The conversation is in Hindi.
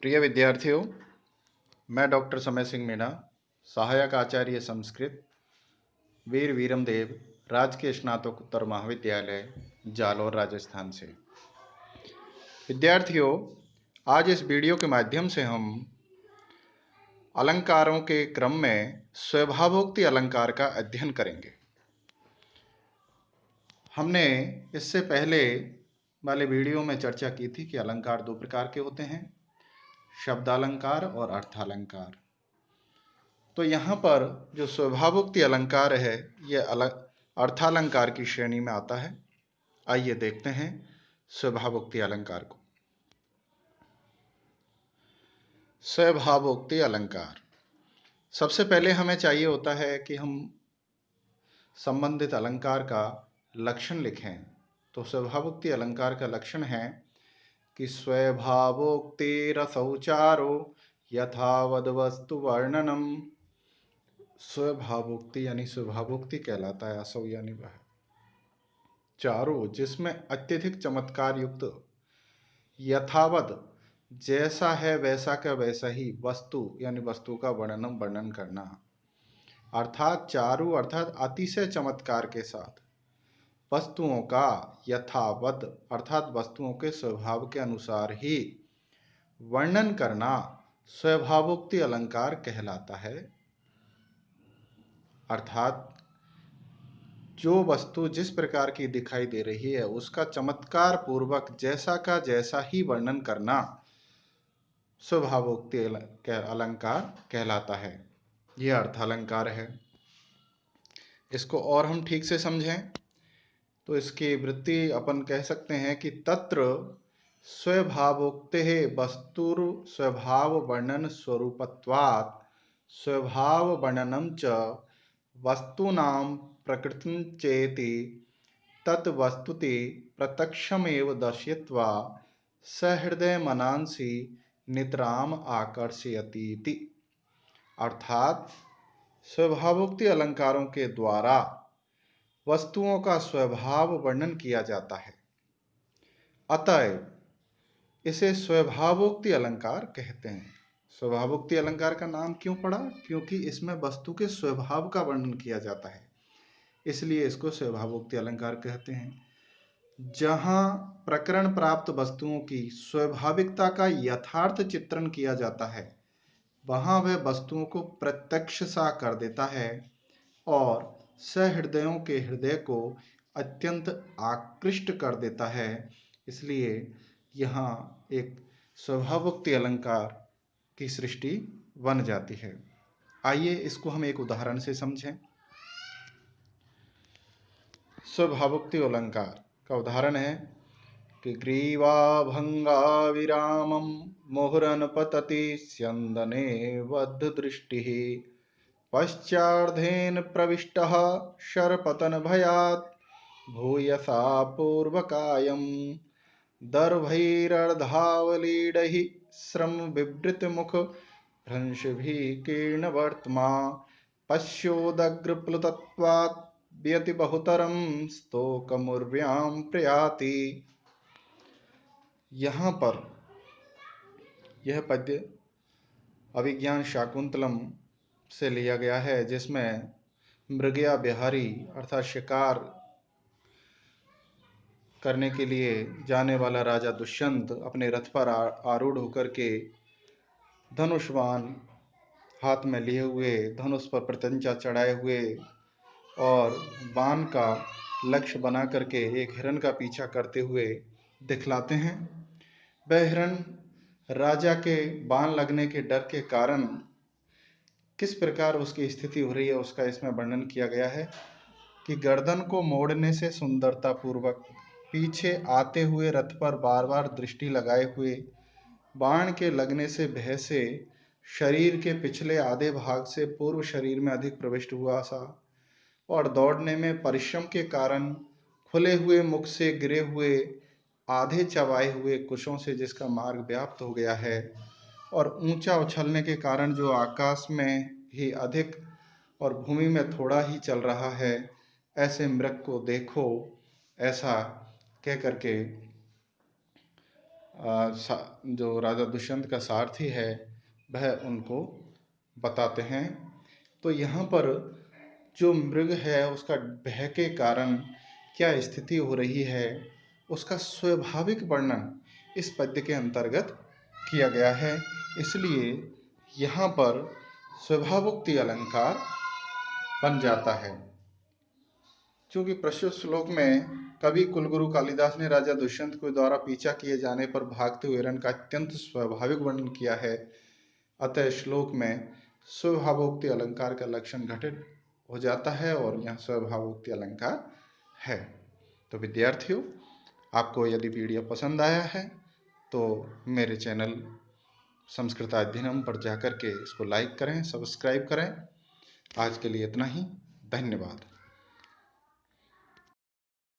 प्रिय विद्यार्थियों, मैं डॉक्टर समय सिंह मीणा, सहायक आचार्य संस्कृत, वीर वीरम देव राजकीय स्नातकोत्तर महाविद्यालय, जालौर, राजस्थान से। विद्यार्थियों, आज इस वीडियो के माध्यम से हम अलंकारों के क्रम में स्वभावोक्ति अलंकार का अध्ययन करेंगे। हमने इससे पहले वाले वीडियो में चर्चा की थी कि अलंकार दो प्रकार के होते हैं, शब्दालंकार और अर्थालंकार। तो यहाँ पर जो स्वभावोक्ति अलंकार है, यह अर्थालंकार की श्रेणी में आता है। आइए देखते हैं स्वभावोक्ति अलंकार को। स्वभावोक्ति अलंकार, सबसे पहले हमें चाहिए होता है कि हम संबंधित अलंकार का लक्षण लिखें। तो स्वभावोक्ति अलंकार का लक्षण है कि स्वभावोक्ति रसौचारो यथावद वस्तु वर्णनम। स्वभावोक्ति यानी स्वभावोक्ति कहलाता है असौ यानी वह चारों जिसमें अत्यधिक चमत्कार युक्त, यथावत जैसा है वैसा का वैसा ही, वस्तु यानी वस्तु का वर्णन करना, अर्थात चारु अर्थात अतिशय चमत्कार के साथ वस्तुओं का यथावत अर्थात वस्तुओं के स्वभाव के अनुसार ही वर्णन करना स्वभावोक्ति अलंकार कहलाता है। अर्थात जो वस्तु जिस प्रकार की दिखाई दे रही है उसका चमत्कार पूर्वक जैसा का जैसा ही वर्णन करना स्वभावोक्ति अलंकार कहलाता है। यह अर्थालंकार है। इसको और हम ठीक से समझें तो इसकी वृत्ति अपन कह सकते हैं कि तत्र स्वभावोक्ते वस्तुर स्वभाव वर्णन स्वरूपत्वात् स्वभाव वर्णनम च वस्तूनां प्रकृतिं चेति तत्वस्तुति प्रत्यक्षमेव दर्शयित्वा सहृदय मनांसि नितराम आकर्षयतीति। अर्थात स्वभावोक्ति अलंकारों के द्वारा वस्तुओं का स्वभाव वर्णन किया जाता है, अतएव इसे स्वभावोक्ति अलंकार कहते हैं। स्वभावोक्ति अलंकार का नाम क्यों पड़ा? क्योंकि इसमें वस्तु के स्वभाव का वर्णन किया जाता है, इसलिए इसको स्वभावोक्ति अलंकार कहते हैं। जहां प्रकरण प्राप्त वस्तुओं की स्वाभाविकता का यथार्थ चित्रण किया जाता है, वहां वह वस्तुओं को प्रत्यक्ष सा कर देता है और सहृदयों के हृदय को अत्यंत आकृष्ट कर देता है। इसलिए यहाँ एक स्वभावोक्ति अलंकार की सृष्टि बन जाती है। आइए इसको हम एक उदाहरण से समझें। स्वभावोक्ति अलंकार का उदाहरण है कि ग्रीवाभंगा विरामं मुहुरन पतति स्यन्दने बद्ध दृष्टिः पश्चार्धेन प्रविष्टः शरपतन भयात् भूयसा पूर्वकायं दर्भैरर्धावलीडैः श्रम विवृत मुख भ्रंशभिकीर्णवर्त्मा पश्योदग्रप्लुतत्वात् व्यति बहुतरं स्तोकमुर्व्यां प्रयाति। यहाँ पर यह पद्य अभिज्ञान शाकुंतलम से लिया गया है, जिसमें मृगया बिहारी अर्थात शिकार करने के लिए जाने वाला राजा दुष्यंत अपने रथ पर आरूढ़ होकर के धनुष्वान हाथ में लिए हुए, धनुष पर प्रत्यंचा चढ़ाए हुए और बाण का लक्ष्य बना करके एक हिरण का पीछा करते हुए दिखलाते हैं। वह हिरण राजा के बाण लगने के डर के कारण किस प्रकार उसकी स्थिति हो रही है उसका इसमें वर्णन किया गया है कि गर्दन को मोड़ने से सुंदरता पूर्वक पीछे आते हुए रथ पर बार बार दृष्टि लगाए हुए, बाण के लगने से भय से शरीर के पिछले आधे भाग से पूर्व शरीर में अधिक प्रविष्ट हुआ सा और दौड़ने में परिश्रम के कारण खुले हुए मुख से गिरे हुए आधे चबाए हुए कुशों से जिसका मार्ग व्याप्त हो गया है और ऊंचा उछलने के कारण जो आकाश में ही अधिक और भूमि में थोड़ा ही चल रहा है, ऐसे मृग को देखो, ऐसा कह करके जो राजा दुष्यंत का सारथी है वह उनको बताते हैं। तो यहाँ पर जो मृग है उसका भय के कारण क्या स्थिति हो रही है उसका स्वाभाविक वर्णन इस पद्य के अंतर्गत किया गया है। इसलिए यहाँ पर स्वभावोक्ति अलंकार बन जाता है। क्योंकि प्रस्तुत श्लोक में कवि कुलगुरु कालिदास ने राजा दुष्यंत के द्वारा पीछा किए जाने पर भागते हुए हिरण का अत्यंत स्वाभाविक वर्णन किया है, अतः श्लोक में स्वभावोक्ति अलंकार का लक्षण घटित हो जाता है और यह स्वभावोक्ति अलंकार है। तो विद्यार्थियों, आपको यदि वीडियो पसंद आया है तो मेरे चैनल संस्कृत अध्ययनम पर जाकर के इसको लाइक करें, सब्सक्राइब करें। आज के लिए इतना ही। धन्यवाद।